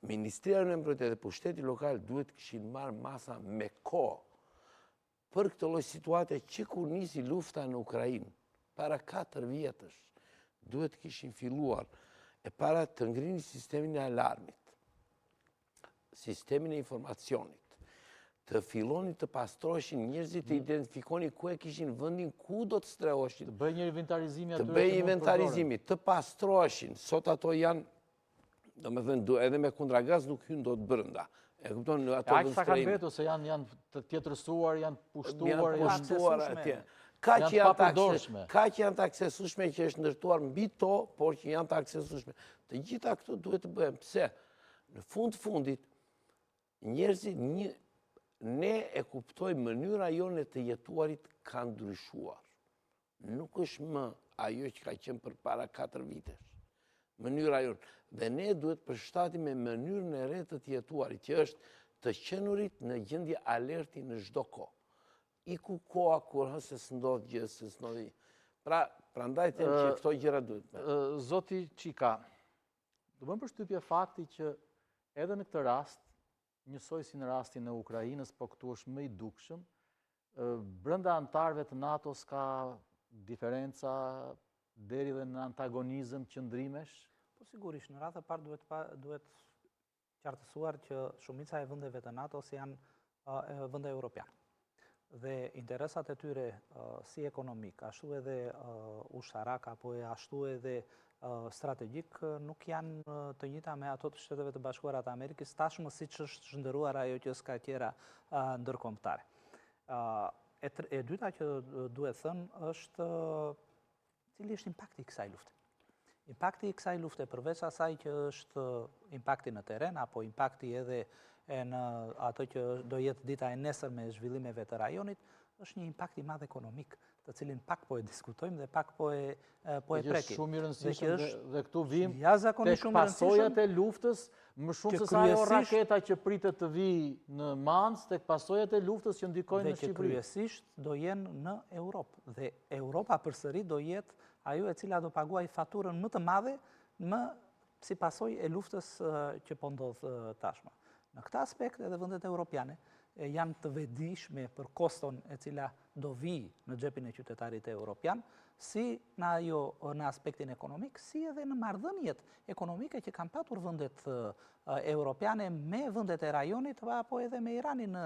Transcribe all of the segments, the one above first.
Ministria e Mbrojtjes dhe pushteti lokal duhet kishin marrë masa me kohë për këtë lloj situate që kur nisi lufta në Ukrainë, para 4 vjetësh, duhet kishin filluar e para të ngrinin sistemin e alarmit, sistemin e informacionit, të fillonin të pastroheshin njerëzit, të identifikonin ku e kishin vendin, ku do të strehoheshin. Të bëjë një inventarizimi atyre. Të bëjë inventarizimi, të pastroheshin. Sot ato janë, do me thënë, edhe me kundragaz nuk hyn dot brenda. E kupton ato vendstrehime. Sa kanë vetur se janë të tjetërsuar, janë pushtuar, atje. Ka që janë të aksesueshme që është ndërtuar mbi to, por që janë të aksesueshme. Të gjitha këto duhet të bëhen. Pse? Në fundit, njerëzit ne e kuptojmë mënyra jone të jetuarit ka ndryshuar. Nuk është më ajo që ka qenë përpara 4 vitesh. Mënyra jonë. Dhe ne duhet përshtatim me mënyrën e re të jetuarit, që është të qenurit në gjendje alerti në çdo kohë. Iku koha kur se s'ndodh gjë, se s'ndodh. Prandaj them që këto gjëra duhet. Zoti Çika, do bëm përshtypje fakti që edhe në këtë rast, njësoj si në rastin e Ukrainës, po këtu është më i dukshëm, brenda antarëve të NATO-s ka diferenca deri dhe në antagonizëm, qëndrimesh? Po sigurisht, në radhë e parë duhet qartësuar që shumica e vendeve të NATO-s janë vende europiane. Dhe interesat e tyre si ekonomik, ashtu edhe ushtarak, apo ashtu edhe strategjik, nuk janë të njëjta me ato të Shteteve të Bashkuara të Amerikës, tashmë siç është zhndëruar ajo që s'ka tjera ndërkombëtare. E dyta që duhet thënë është cili është impakti i kësaj lufte. Impakti i kësaj lufte, përveç asaj që është impakti në teren, apo impakti edhe në ato që do jetë dita e nesërme e zhvillimeve të rajonit, është një impakt i madh ekonomik, të cilin pak po e diskutojmë dhe pak po e prekim. Dhe shumë i rëndësishëm dhe këtu vim tek pasojat e luftës, më shumë se sa ajo raketa që pritet të vi në Mans, tek pasojat e luftës që ndikojnë në Shqipëri. Dhe që kryesisht do jenë në Europë. Dhe Europa përsëri do jetë ajo e cila do paguaj faturën më të madhe si pasoj e luftës që po ndodh tashmë. Në këtë aspekt edhe vendet europiane janë të vetëdijshme për koston e cila do vi në xhepin e qytetarit europian, si në aspektin ekonomik, si edhe në marrëdhëniet ekonomike që kanë patur vendet europiane me vendet e rajonit, apo edhe me Iranin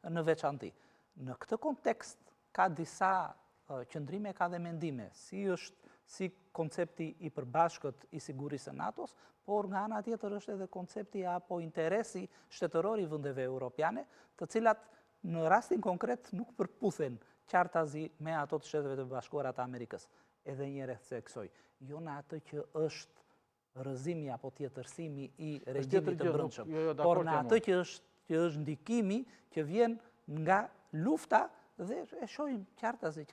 në veçanti. Në këtë kontekst ka disa qëndrime, ka dhe mendime, si koncepti i përbashkët i sigurisë së NATO-s, por nga ana tjetër është edhe koncepti apo interesi shtetëror i vendeve europiane, të cilat në rastin konkret nuk përputhen qartazi me ato të Shteteve të Bashkuara të Amerikës. Edhe një rreth se kësoj. Jo në atë që është rrëzimi apo tjetërsimi i regjimit të brendshëm, por në atë që është ndikimi që vjen nga lufta dhe e shohim qartazi që